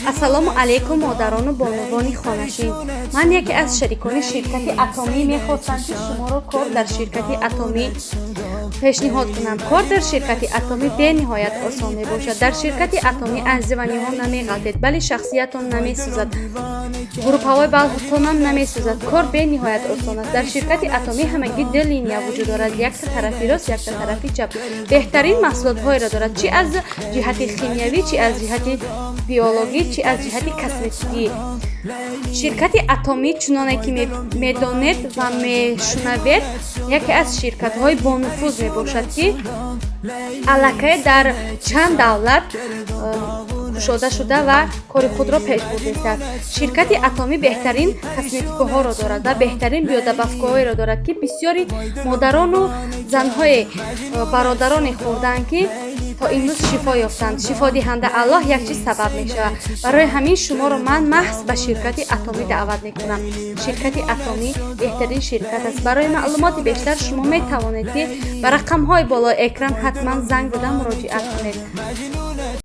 ассалому алайкум модарону бонувони хонашин. Ман яке аз шарикони ширкати атомӣ мехостам ки шуморо кор дар ширкати атомӣ пешниҳод кунам. Кор дар ширкати атомӣ бениҳоят осон мебошад. Дар ширкати атомӣ аз зиваниҳо намеғалтед, бале шахсиятон намесӯзад, группаҳои балғутонам намесӯзад. Кор бениҳоят осон аст. Дар ширкати атомӣ ҳамагӣ ду линия вуҷуд дорад, якта тарафи рост, якта тарафи чап. Беҳтарин маҳсулотҳоеро дорад, чӣ аз ҷиҳати химиявӣ, чӣ аз ҷиҳати биологӣ, чӣ аз ҷиҳати косметикӣ. Ширкати атомӣ чуноне ки медонед ва мешунавед, яке аз ширкатҳои бонуфуз мебошад, ки аллакай дар чанд давлат кушода шуда ва кори худро пеш бурдааст. Ширкати атомӣ беҳтарин косметикаҳоро дорад ва беҳтарин биодобавкаҳоеро дорад, ки бисёри модарону занҳои бародароне хӯрдаанд, ки то имрӯз шифо ёфтанд. Шифодиҳанда Аллоҳ як чиз сабаб мешавад. Барои ҳамин шуморо ман маҳз ба ширкати атомӣ даъват мекунам. Ширкати атомӣ беҳтарин ширкат аст. Барои маълумоти бештар шумо метавонед ки ба рақамҳои болои экран ҳатман занг зада муроҷиат кунед.